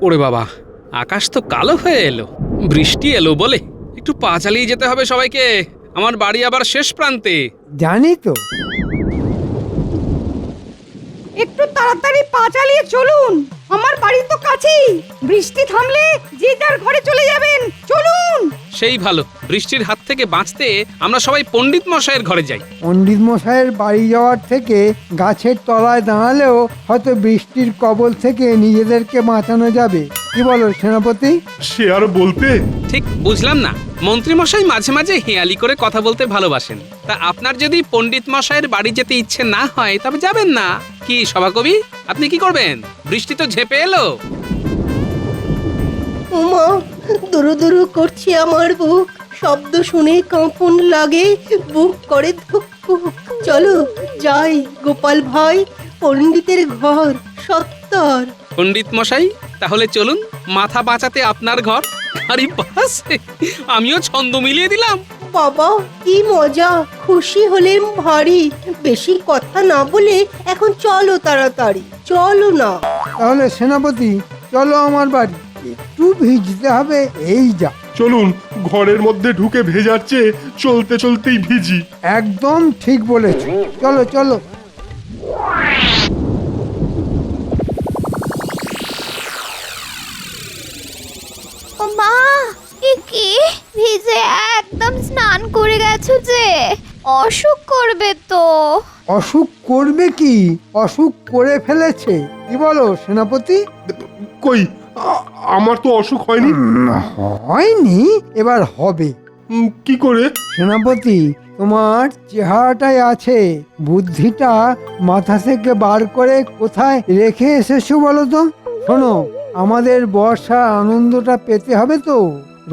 ওরে বাবা, আকাশ তো কালো হয়ে এলো, বৃষ্টি এলো বলে একটু পা চালিয়ে যেতে হবে সবাইকে। আমার বাড়ি আবার শেষ প্রান্তে। জানি তো। একটু তাড়াতাড়ি পা চালিয়ে চলুন, আমার বাড়ি তো কাছেই। বৃষ্টি থামলে যে যার ঘরে চলে যাবেন, চলুন। সেই ভালো, বৃষ্টির হাত থেকে বাঁচতে আমরা সবাই পণ্ডিত মশাইয়ের ঘরে যাই। পণ্ডিত মশাইয়ের বাড়ি যাওয়ার থেকে গাছের তলায় দাঁড়ালেও হয়তো বৃষ্টির কবল থেকে নিজেদেরকে বাঁচানো যাবে। কি বলো সেনাপতি? সে আর বলতে। ঠিক বুঝলাম না, মন্ত্রী মশাই মাঝে মাঝে হেয়ালি করে কথা বলতে ভালোবাসেন, তা আপনার যদি পণ্ডিত মশাইয়ের বাড়ি যেতে ইচ্ছে না হয় তবে যাবেন না। কি সভাকবি, আপনি কি করবেন? বৃষ্টি তো ঝেপে এলো। ওমা, দুরু দুরু করছে আমার বুক, শব্দ শুনে কাঁপন লাগে, বুক করে ধুক ধুক। চলো যাই গোপাল ভাই, পণ্ডিতের ঘর সত্তর। পণ্ডিত মশাই, তাহলে চলুন, মাথা বাঁচাতে আপনার ঘর। আরে বাস, আমিও ছন্দ মিলিয়ে দিলাম। বাবা কি মজা, খুশি হলেন ভারী। বেশি কথা না বলে এখন চলো তাড়াতাড়ি, চলো না। তাহলে সেনাপতি চলো আমার বাড়ি, একটু ভিজতে হবে এই যা। চলুন, ঘরের মধ্যে ঢুকে ভেজার চেয়ে চলতে চলতেই ভিজি। একদম ঠিক বলেছ, চলো চলো। ও মা, কি ভিজে একদম স্নান করে গেছো যে, অসুখ করবে তো। অসুখ করবে কি, অসুখ করে ফেলেছে। কি বলো সেনাপতি? কই, আমার তো অসুখ হয়নি। হয়নি, এবার হবে। কি করে? সেনাপতি, তোমার চেহারাটাই আছে, বুদ্ধিটা মাথা থেকে বার করে কোথায় রেখে এসেছো বলো তো? শোনো, আমাদের বর্ষার আনন্দটা পেতে হবে তো।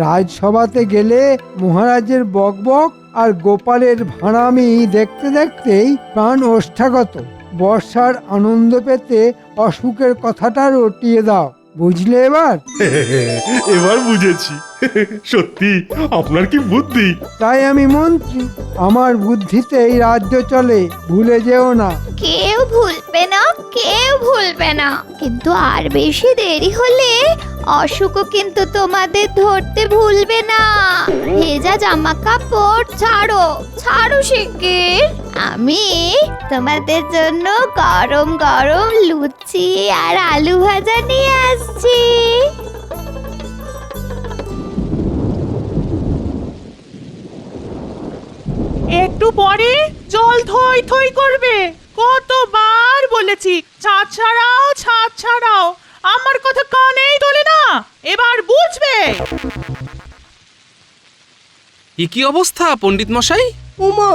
রাজসভাতে গেলে মহারাজের বকবক আর গোপালের ভাঁড়ামি দেখতে দেখতেই প্রাণ ওষ্ঠাগত। বর্ষার আনন্দ পেতে অসুখের কথাটা রটিয়ে দাও, বুঝলে এবার? এবার বুঝেছি। সত্যি আপনার কি বুদ্ধি! তাই আমি মন্ত্রী, আমার বুদ্ধিতেই রাজ্য চলে, ভুলে যেও না। কেউ ভুলবে না, কেউ ভুলবে না, কিন্তু আর বেশি দেরি হলে অসুখও কিন্তু তোমাদের ধরতে ভুলবে না। ভেজা জামা কাপড় ছাড়ো, ছাড়ো শিগগির। আমি তোমাদের জন্য গরম গরম লুচি আর আলু ভাজা নিয়ে আসছি। একটু পরে জল থই থই করবে। কতবার বলেছি ছাদ ছাড়াও, ছাদ ছাড়াও, আমার কথা কানেই তোলে না। এবার বুঝবে। কি অবস্থা পণ্ডিত মশাই? ওমা,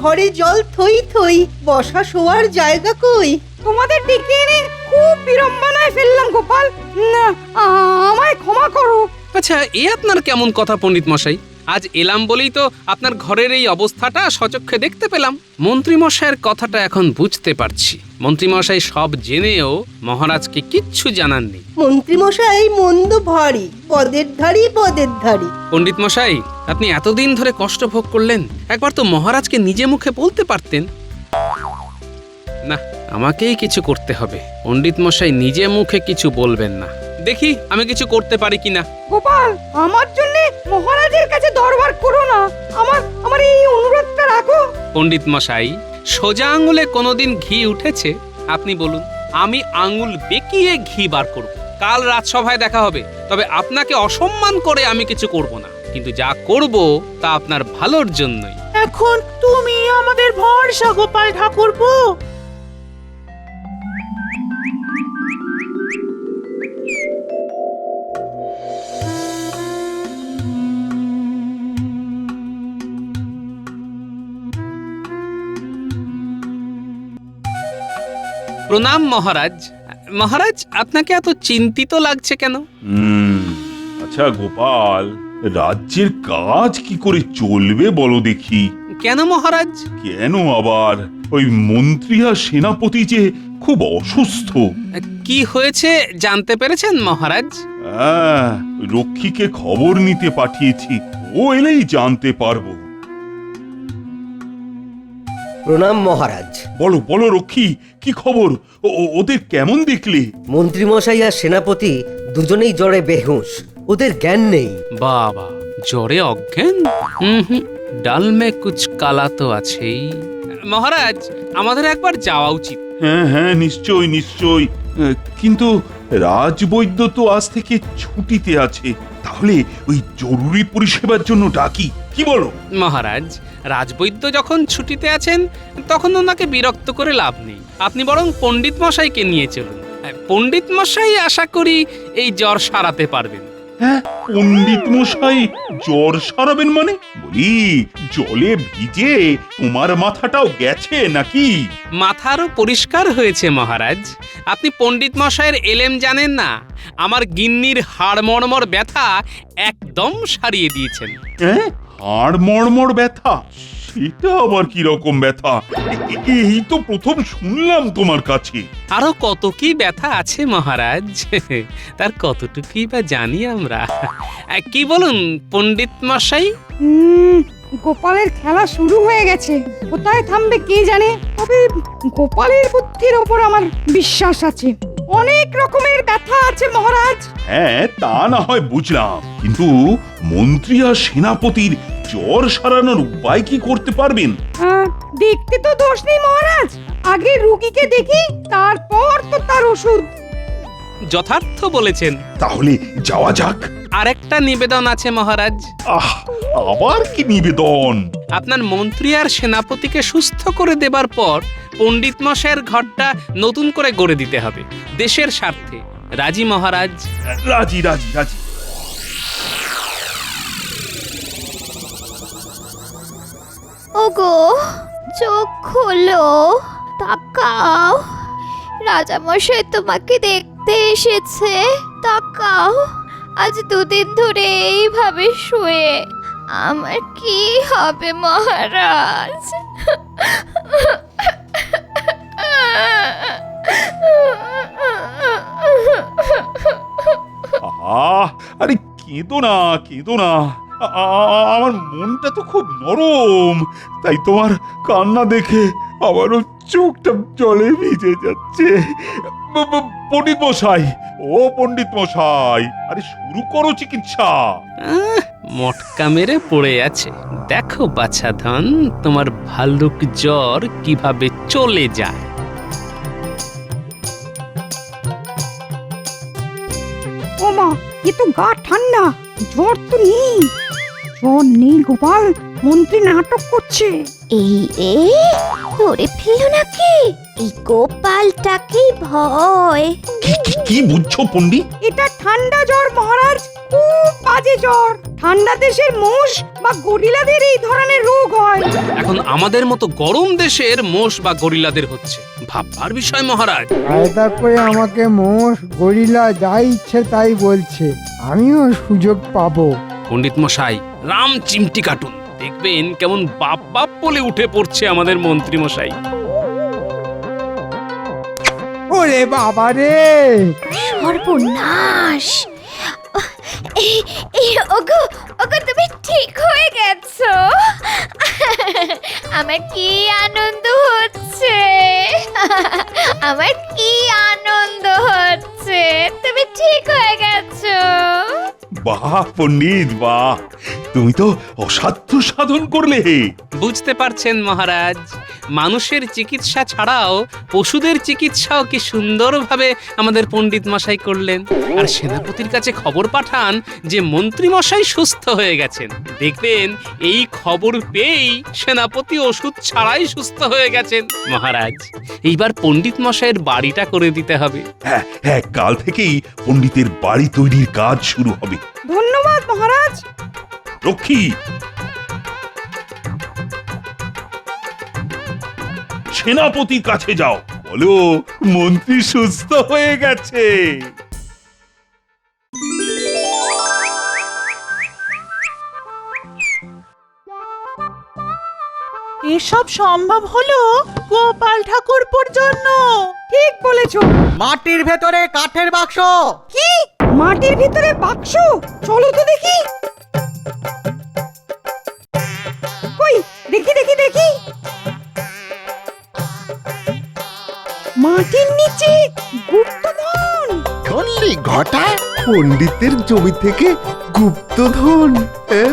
ঘরে জল থই থই, বসা শোয়ার জায়গা কই? তোমাদের ডেকে এনে খুব বিড়ম্বনায় ফেললাম গোপাল, না, আমায় ক্ষমা করো। আচ্ছা, এ আপনার কেমন কথা পণ্ডিত মশাই? আজ এলাম বলেই তো আপনার ঘরের এই অবস্থাটা সচক্ষে দেখতে পেলাম। মন্ত্রী মশাইয়ের কথাটা এখন বুঝতে পারছি। মন্ত্রী মশাই সব জেনেও মহারাজকে কিচ্ছু জানাননি। মন্ত্রী মশাই মন্দ ভারী, পদের ধারি পদের ধারি। পণ্ডিত মশাই, আপনি এতদিন ধরে কষ্ট ভোগ করলেন, একবার তো মহারাজকে নিজে মুখে বলতে পারতেন। না, আমাকেই কিছু করতে হবে। পণ্ডিত মশাই নিজে মুখে কিছু বলবেন না, দেখি আমি কিছু করতে পারি কিনা। গোপাল, আমার জন্য মহারাজের কাছে দরবার করো না, আমার এই অনুরোধটা রাখো। পণ্ডিত মশাই, সোজা আঙুলে কোনোদিন ঘি উঠেছে? আপনি বলুন, আমি আঙুল বেঁকিয়ে ঘি বার করব। কাল রাজসভায় দেখা হবে, তবে আপনাকে অসম্মান করে আমি কিছু করব না, কিন্তু যা করব তা আপনার ভালোর জন্যই। এখন তুমি আমাদের ভরসা গোপাল ঠাকুরপো। প্রণাম মহারাজ। মহারাজ, আপনাকে এত চিন্তিত লাগছে কেন? আচ্ছা গোপাল, রাজ্যের কাজ কি করে চলবে বলো দেখি। কেন মহারাজ? কেন আবার, ওই মন্ত্রী আর সেনাপতি যে খুব অসুস্থ। কি হয়েছে জানতে পেরেছেন মহারাজ? রক্ষীকে খবর নিতে পাঠিয়েছি, ও এলেই জানতে পারবো। প্রণাম মহারাজ। বলো বলো রক্ষী, কি খবর? ওদের কেমন দেখলে? মন্ত্রীমশাই আর সেনাপতি দুজনেই জ্বরে বেহুঁশ, ওদের জ্ঞান নেই। বাবা, জ্বরে অজ্ঞান? হুম, ডাল মে কুছ কালা তো আছেই। মহারাজ, আমাদের একবার যাওয়া উচিত। হ্যাঁ হ্যাঁ, নিশ্চয় নিশ্চয়। কিন্তু রাজবৈদ্য তো আজ থেকে ছুটিতে আছে, তাহলে ওই জরুরি পরিষেবার জন্য ডাকি, কি বলো? মহারাজ, রাজবৈদ্য যখন ছুটিতে আছেন তখন ওনাকে বিরক্ত করে লাভ নেই। আপনি বরং পণ্ডিত মশাইকে নিয়ে চলুন। পণ্ডিত মশাই আশা করি এই জ্বর সারাতে পারবেন। হ্যাঁ, পণ্ডিত মশাই জ্বর সারাবেন মানে? বলি, জলে ভিজে তোমার মাথাটাও গেছে নাকি? মাথারও পরিষ্কার হয়েছে মহারাজ। আপনি পণ্ডিত মশাইয়ের এলেম জানেন না। আমার গিন্নির হাড় মর্মর ব্যথা একদম সারিয়ে দিয়েছেন। হ্যাঁ, হাড় মড়মড় ব্যথা? সেটা আবার কি রকম ব্যথা? এই তো প্রথম শুনলাম তোমার কাছে। আরো কত কি ব্যথা আছে মহারাজ, তার কতটুকুই বা জানি আমরা। কি বলুন পণ্ডিত মশাই? গোপালের খেলা শুরু হয়ে গেছে, কোথায় থামবে কে জানে। তবে গোপালের বুদ্ধির ওপর আমার বিশ্বাস আছে। অনেক রকমের ব্যথা আছে মহারাজ। হ্যাঁ, তা না হয় বুঝলাম, কিন্তু মন্ত্রী আর সেনাপতির জ্বর সারানোর উপায় কি করতে পারবেন? দেখতে তো দোষ নেই মহারাজ, আগে রুগীকে দেখি, তারপর তো তার ওষুধ। যথার্থ বলেছেন। তাহলে যাওয়া যাক। আরেকটা নিবেদন আছে মহারাজ। আবার কি নিবেদন? আপনার মন্ত্রী আর সেনাপতিকে সুস্থ করে দেবার পর পণ্ডিত মশাইয়ের ঘরটা নতুন করে গড়ে দিতে হবে, দেশের স্বার্থে। রাজি মহারাজ? রাজি রাজি রাজি। ওগো, চোখ খোলো, তাকাও, রাজামশাই তোমাকে দেখতে এসেছে, তাকাও। আজ 2 দিন ধরে এইভাবে শুয়ে আমার কি হবে মহারাজ? আরে কেঁদো না, কেঁদো না। আমার মনটা তো খুব নরম, তাই তোমার কান্না দেখে আমারও চোখটা জলে ভিজে যাচ্ছে। পণ্ডিত মশাই, ও পণ্ডিত মশাই, আরে শুরু করো চিকিৎসা। মটকা মেরে পড়ে আছে। দেখো বাছাধন, তোমার ভাল্লুক জ্বর কিভাবে চলে যায়। ও মা, এ তো গা ঠান্ডা, জ্বর তো নেই। জ্বর নেই গোপাল, মন্ত্রী নাটক করছে। এই রে, ধরে ফেলো নাকি? এই গোপালটাকেই ভয়। কি বুঝছো পণ্ডিত? এটা ঠান্ডা জ্বর মহারাজ, খুব বাজে জ্বর। ঠান্ডা দেশের মোষ বা গরিলাদের এই ধরনের রোগ হয়। এখন আমাদের মতো গরম দেশের মোষ বা গরিলাদের হচ্ছে, ভাববার বিষয় মহারাজ। কায়দা করে আমাকে মোষ গরিলা যা ইচ্ছে তাই বলছে, আমিও সুযোগ পাবো। পণ্ডিত মশাই, রাম চিমটি কাটুন, দেখবেন কেমন বাপ বাপ বলে উঠে পড়ছে আমাদের মন্ত্রী মশাই। ওরে বাবা রে, সর্বনাশ! ওগো, ওগো, তুমি ঠিক হয়ে গেছো। আমার কি আনন্দ হচ্ছে, আমার কি আনন্দ হচ্ছে, তুমি ঠিক হয়ে গেছো। বাহ পণ্ডিত, বাহ, তুমি তো অসাধ্য সাধন করলে। বুঝতে পারছেন মহারাজ, মানুষের চিকিৎসা ছাড়াও পশুদের চিকিৎসাও কি সুন্দরভাবে আমাদের পণ্ডিত মশাই করলেন। আর সেনাপতির কাছে খবর পাঠান যে মন্ত্রী মশাই সুস্থ হয়ে গেছেন। দেখবেন এই খবর পেয়েই সেনাপতি ওষুধ ছাড়াই সুস্থ হয়ে গেছেন। মহারাজ, এইবার পণ্ডিত মশাইয়ের বাড়িটা করে দিতে হবে। হ্যাঁ হ্যাঁ, কাল থেকেই পণ্ডিতের বাড়ি তৈরির কাজ শুরু হবে। ধন্যবাদ মহারাজ। রক্ষী, সেনাপতির কাছে যাও, বলো মন্ত্রী সুস্থ হয়ে গেছে। এসব সম্ভব হলো গোপাল ঠাকুরপুর জন্য। ঠিক বলেছো। মাটির ভেতরে কাঠের বাক্স। কি? মাটির ভিতরে বাক্স? চলো তো দেখি। কই, দেখি দেখি দেখি। মাটির নিচে গুপ্তধন। শুনলি ঘটা, পণ্ডিতের জমি থেকে গুপ্তধন। হ্যাঁ?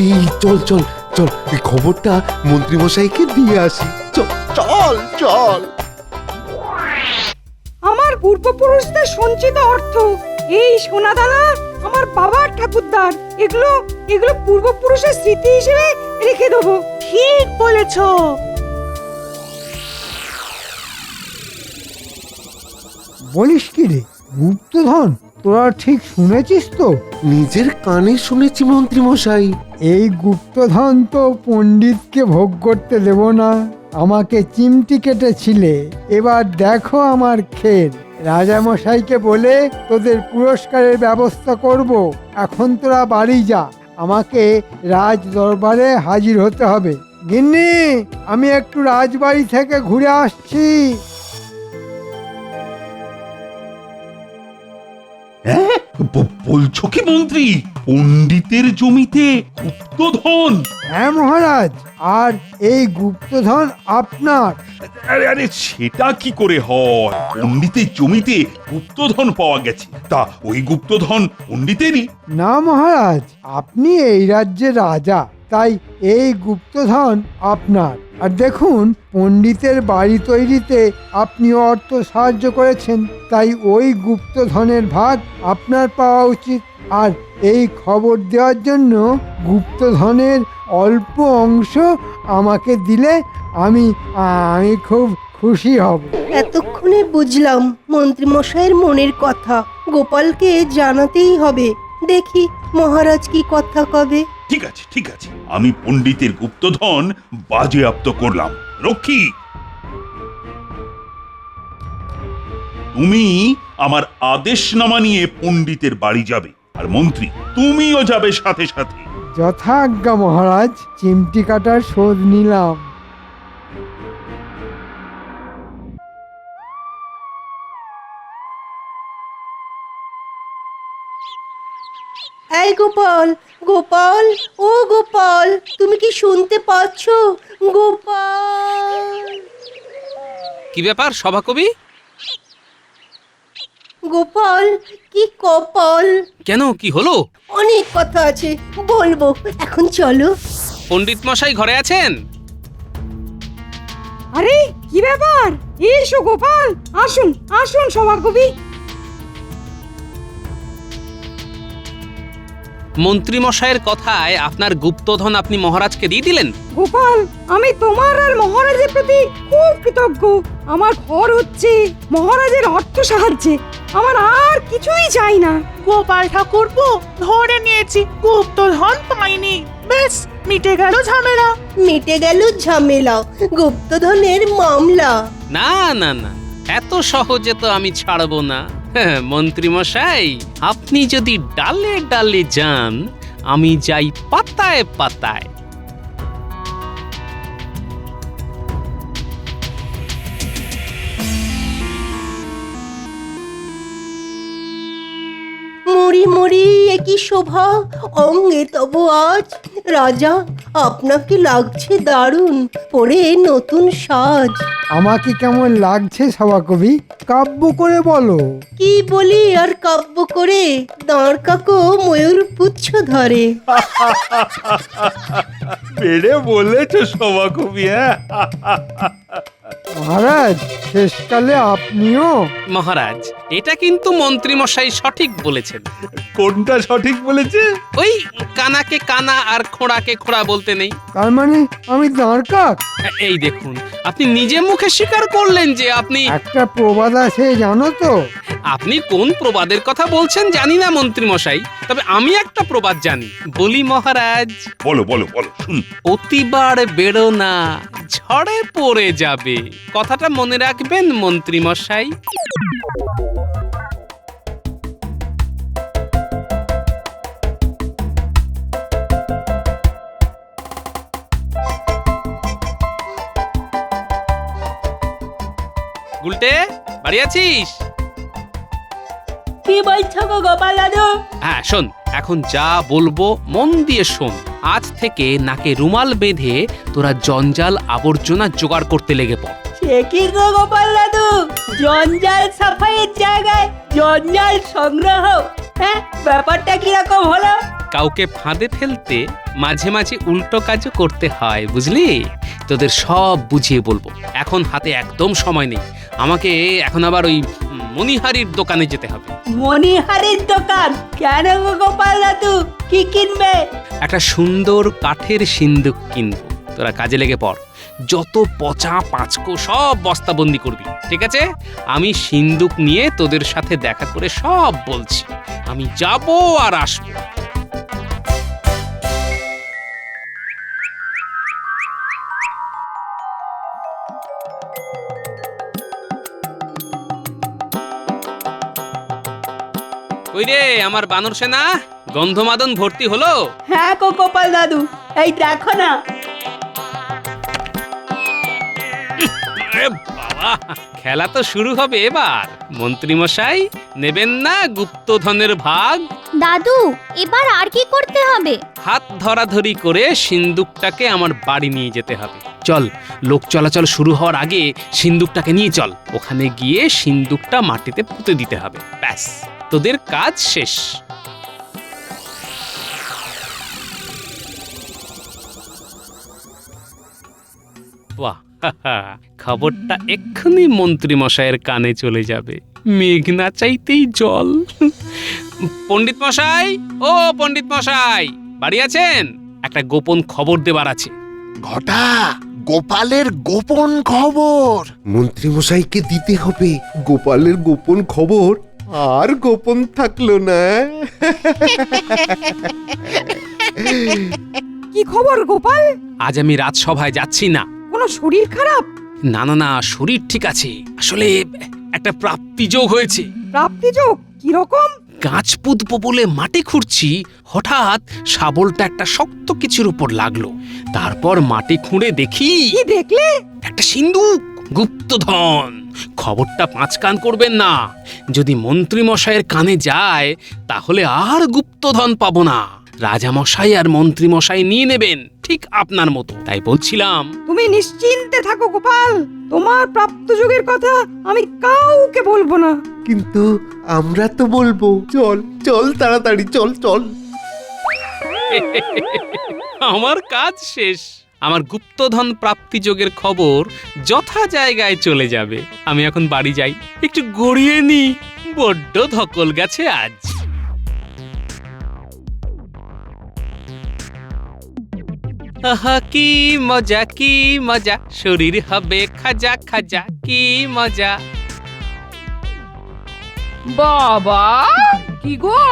এই চল চল চল, এই খবরটা মন্ত্রীমশাইকে দিয়ে আসি। চল চল চল। আমার পূর্বপুরুষদের সঞ্চিত অর্থ, এই সোনাদানা আমার বাবার ঠাকুরদার, এগুলো এগুলো পূর্বপুরুষের স্মৃতি হিসেবে রেখে দেবো। ঠিক বলেছো। বলিস কি রে, গুপ্তধন? তোরা ঠিক শুনেছিস তো? নিজের কানে শুনেছি মন্ত্রীমশাই। এই গুপ্তধন তো পণ্ডিতকে ভোগ করতে দেব না, আমাকে চিমটি কেটেছিলে। এবার দেখো আমার খেল। রাজামশাইকে বলে তোদের পুরস্কারের ব্যবস্থা করব। এখন তোরা বাড়ি যা, আমাকে রাজ দরবারে হাজির হতে হবে। গিন্নি, আমি একটু রাজবাড়ি থেকে ঘুরে আসছি। হ্যাঁ, বলছো কি মন্ত্রী, পণ্ডিতের জমিতে গুপ্তধন? হ্যাঁ মহারাজ, আর এই গুপ্তধন আপনার। আরে আরে, সেটা কি করে হয়? পণ্ডিতের জমিতে গুপ্তধন পাওয়া গেছে, তা ওই গুপ্তধন পণ্ডিতেরই? না মহারাজ, আপনি এই রাজ্যের রাজা, তাই এই গুপ্তধন আপনার। আর দেখুন, পণ্ডিতের বাড়ি তৈরিতে আপনি অর্থ সাহায্য করেছেন, তাই ওই গুপ্তধনের ভাগ আপনার পাওয়া উচিত। আর এই খবর দেওয়ার জন্য গুপ্তধনের অল্প অংশ আমাকে দিলে আমি খুব খুশি হব। এতক্ষণে বুঝলাম মন্ত্রীমশাইয়ের মনের কথা। গোপালকে জানাতেই হবে। দেখি মহারাজ কি কথা কবে। ঠিক আছে ঠিক আছে, আমি পণ্ডিতের গুপ্তধন বাজেয়াপ্ত করলাম। রক্ষী, তুমি আমার আদেশনামা নিয়ে পণ্ডিতের বাড়ি যাবে, আর মন্ত্রী তুমিও যাবে সাথে সাথে। যথাজ্ঞা মহারাজ, চিমটি কাটার শোধ নিলাম। এই গোপাল, গোপাল, ও গোপাল, তুমি কি শুনতে পাচ্ছ? গোপাল, কি ব্যাপার সভাকবি? গোপাল, কি কপাল! কেন, কি হলো? অনেক কথা আছে, বলবো, এখন চলো। পণ্ডিত মশাই ঘরে আছেন? আরে কি ব্যাপার? এসো গোপাল, আসুন আসুন সভাকবি। মন্ত্রী মশাইয়ের কথায় আপনার গুপ্তধন আপনি মহারাজকে দিয়ে দিলেন? গোপাল, আমি তোমার আর মহারাজের প্রতি খুব কৃতজ্ঞ। আমার ঘর হচ্ছে মহারাজের অর্থ সাহায্যে, আমার আর কিছুই চাই না। গোপাল ঠাকুরপো, ধরে নিয়েছি, গুপ্তধন পাইনি, ব্যাস মিটে গেল ঝামেলা। মিটে গেল ঝামেলা, গুপ্তধনের মামলা। না না না, এত সহজে তো আমি ছাড়বো না। মন্ত্রী মশাই, আপনি যদি ডালে ডালে যান, আমি যাই পাতায় পাতায়। মুড়ি মুড়ি একই শোভা অঙ্গে তব আজ। রাজা, আপনাকে লাগছে দারুণ, পরে নতুন সাজ। আমাকে কেমন লাগছে সভাকবি? কাব্য করে বলো। কি বলি আর কাব্য করে? দাঁড় কাকো ময়ূর পুচ্ছ ধরে। বেড়ে বলেছো সভাকবি। হ্যাঁ, মহারাজ, শেষকালে আপনিও? মহারাজ, এটা কিন্তু মন্ত্রী মশাই সঠিক বলেছেন। কোনটা সঠিক বলেছে? ওই কানাকে কানা আর খোঁড়াকে খোঁড়া বলতে নেই। তার মানে আমি দাঁড় কাক? এই দেখুন, আপনি নিজে মুখে স্বীকার করলেন যে আপনি... একটা প্রবাদ আছে জানো তো? আপনি কোন প্রবাদের কথা বলছেন জানি না মন্ত্রী মশাই, তবে আমি একটা প্রবাদ জানি। বলি মহারাজ, বলো বলো বলো, শুনি। অতিবার বেরো না, ঝড়ে পড়ে যাবে। কথাটা মনে রাখবেন মন্ত্রী মশাই। গুলটে, বাড়ি আছিস? কি বলছো গো গোপাল দাদু? হ্যাঁ শোন, এখন যা বলবো মন দিয়ে শোন। আজ থেকে নাকে রুমাল বেঁধে তোরা জঞ্জাল আবর্জনা জোগাড় করতে লেগে পড়। সে কি গো গোপাল দাদু, জঞ্জাল সাফাইয়ের জায়গায় জঞ্জাল সংগ্রহ? হ্যাঁ ব্যাপারটা কিরকম হলো? কাউকে ফাঁদে ফেলতে মাঝে মাঝে উল্টো কাজও করতে হয়, বুঝলি? তোদের সব বুঝিয়ে বলবো। এখন হাতে একদম সময় নেই, আমাকে এখন আবার ওই মণিহারির দোকানে যেতে হবে। মণিহারির দোকান? কেন গো গোপাল দাদু, কি কিনবে? একটা সুন্দর কাঠের সিন্দুক কিনবো, তোরা কাজে লেগে পড়। যত পচা পাঁচকো সব বস্তাবন্দি করবি, ঠিক আছে? আমি সিন্দুক নিয়ে তোদের সাথে দেখা করে সব বলছি। আমি যাব আর আসবো। ওই রে আমার বানর সেনা, গন্ধমাদন ভর্তি হলো? হ্যাঁ গো গোপাল দাদু, এই দেখো না। আরে বাবা, খেলা তো শুরু হবে এবার। মন্ত্রী মশাই, নেবেন না গুপ্তধনের ভাগ? দাদু, এবার আর কি করতে হবে? হাত ধরাধরি করে সিন্দুকটাকে আমার বাড়ি নিয়ে যেতে হবে। চল, লোক চলাচল শুরু হওয়ার আগে সিন্দুকটাকে নিয়ে চল। ওখানে গিয়ে সিন্দুকটা মাটিতে পুঁতে দিতে হবে। ব্যাস, তোদের কাজ শেষ। বাহ, খবরটা এক্ষুনি মন্ত্রী মশাইয়ের কানে চলে যাবে। মেঘ না চাইতেই জল। পণ্ডিত মশাই, ও পণ্ডিত মশাই, বাড়ি আছেন? একটা গোপন খবর দেবার আছে। ঘটা, গোপালের গোপন খবর মন্ত্রী মশাইকে দিতে হবে। গোপালের গোপন খবর আর গোপন থাকলো না। কি খবর গোপাল? আজ আমি রাজসভায় যাচ্ছি না। কোনো শরীর খারাপ? না না না, শরীর ঠিক আছে। আসলে একটা প্রাপ্তিযোগ হয়েছে। প্রাপ্তিযোগ? কিরকম? গাছ পুঁতবো বলে মাটি খুঁড়ছি, হঠাৎ শাবলটা একটা শক্ত কিছুর উপর লাগলো। তারপর মাটি খুঁড়ে দেখি, কি দেখলে? একটা সিন্দুক, গুপ্তধন। খবরটা পাঁচ কান করবেন না। যদি মন্ত্রী মশাইয়ের কানে যায় তাহলে আর গুপ্তধন পাবো না। রাজা মশাই আর মন্ত্রী মশাই নিয়ে নেবেন, ঠিক আপনার মতো। তাই বলছিলাম। তুমি নিশ্চিন্তে থাকো গোপাল, তোমার প্রাপ্তযোগের কথা আমি কাউকে বলবো না। কিন্তু আমরা তো বলবো। চল চল তাড়াতাড়ি চল চল। আমার কাজ শেষ। আমার গুপ্তধন প্রাপ্তিযোগের খবর যথা জায়গায় চলে যাবে। আমি এখন বাড়ি যাই, একটু গড়িয়ে নি। বড্ড ধকল গেছে আজ। আহা কি মজা, কি মজা, শরীর হবে খাজা খাজা, কি মজা। বাবা, কি গো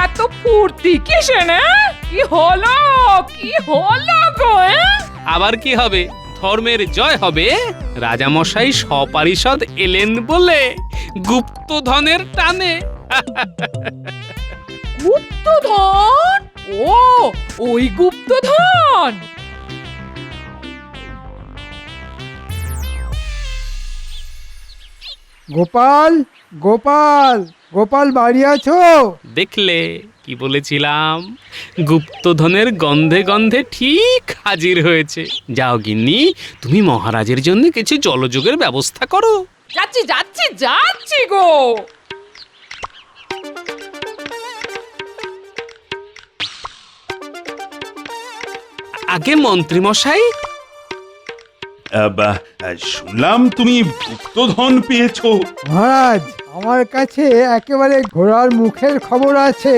এত ফুর্তি কিসে না? কি হলো, কি হলো গো? আবার কি হবে? ধর্মের জয় হবে। রাজামশাই সপারিষদ এলেন বলে, গুপ্তধনের টানে। গুপ্তধন? ও, ওই গুপ্তধন? গোপাল, গোপাল, গোপাল বাড়ি আছো? দেখলে কি বলেছিলাম? গুপ্তধনের গন্ধে গন্ধে ঠিক হাজির হয়েছে। যাও গিন্নি, তুমি মহারাজের জন্য কিছু জলযোগের ব্যবস্থা করো। যাচ্ছি যাচ্ছি যাচ্ছি গো। আগে মন্ত্রী মশাই। শুনলাম তুমি গুপ্তধন পেয়েছো। মহারাজ, আমার কাছে একেবারে ঘোড়ার মুখের খবর আছে।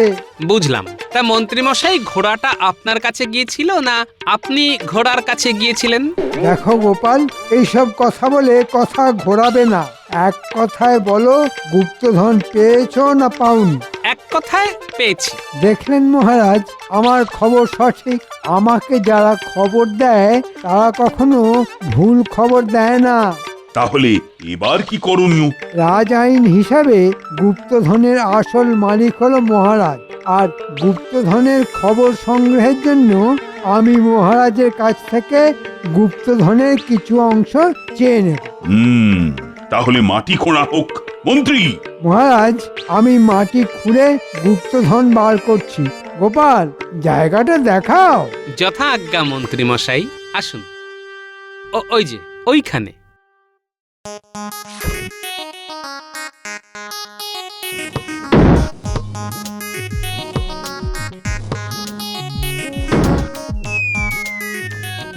বুঝলাম। তা মন্ত্রী মশাই, ঘোড়াটা আপনার কাছে গিয়েছিল না আপনি ঘোড়ার কাছে গিয়েছিলেন? দেখো গোপাল, এইসব কথা বলে কথা ঘোরাবে না। এক কথায় বলো, গুপ্তধন পেয়েছো না পাওনি? এক কথায় পেয়েছি। দেখলেন মহারাজ, আমার খবর সঠিক। আমাকে যারা খবর দেয় তারা কখনো ভুল খবর দেয় না। তাহলে এবার কি করণীয়? রাজ আইন হিসাবে গুপ্তধনের আসল মালিক হলো মহারাজ, আর গুপ্তধনের খবর সংগ্রহের জন্য আমি মহারাজের কাছ থেকে গুপ্তধনের কিছু অংশ চেয়ে নেব। তাহলে মাটি খোঁড়া হোক মন্ত্রী। মহারাজ, আমি মাটি খুঁড়ে গুপ্তধন বার করছি। গোপাল, জায়গাটা দেখাও। যথা আজ্ঞা মন্ত্রী মশাই, আসুন। ওই যে ওইখানে।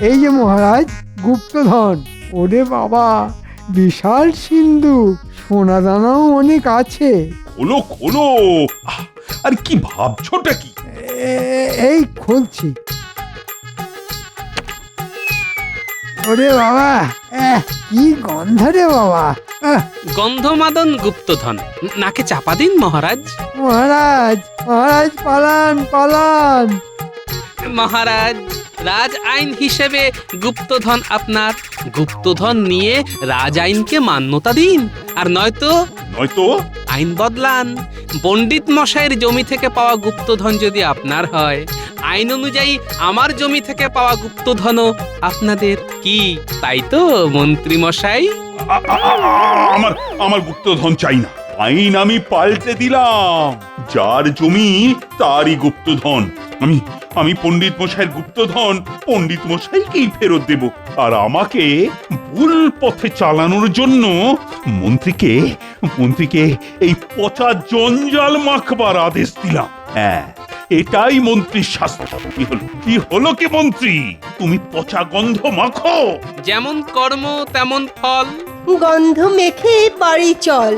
এই যে মহারাজ গুপ্তধন। ওরে বাবা, বিশাল সিন্ধু, সোনা দানাও অনেক আছে। খোলো খোলো। আর কি ভাবছোটা কি? এই খুলছি। ওরে বাবা, কি গন্ধ রে বাবা। গন্ধমাদন গুপ্তধন। নাকে চাপা দিন মহারাজ। মহারাজ, মহারাজ পালান পালান। মহারাজ, রাজ আইন হিসেবে গুপ্তধন আপনার। গুপ্তধন নিয়ে রাজ আইনকে মান্যতা দিন, আর নয়তো নয়তো আইন বদলান। পণ্ডিত মশাইয়ের জমি থেকে পাওয়া গুপ্তধন যদি আপনার হয়, আইন অনুযায়ী আমার জমি থেকে পাওয়া গুপ্তধনও আপনাদের। কি তাই তো মন্ত্রী মশাই? আমার আমার গুপ্তধন চাই না। আইন আমি পাল্টে দিলাম। যার জমি তারই গুপ্তধন। আমি পণ্ডিত মশাইয়ের গুপ্তধন পণ্ডিত মশাইকেই ফেরত দেব। আর আমাকে ভুল পথে চালানোর জন্য মন্ত্রীকে এই পচা জঞ্জাল মাখবার আদেশ দিলাম। হ্যাঁ, এটাই মন্ত্রীর শাস্তি। কি হলো কি মন্ত্রী, তুমি পচা গন্ধ মাখো। যেমন কর্ম তেমন ফল। গন্ধ মেখে বাড়ি চল।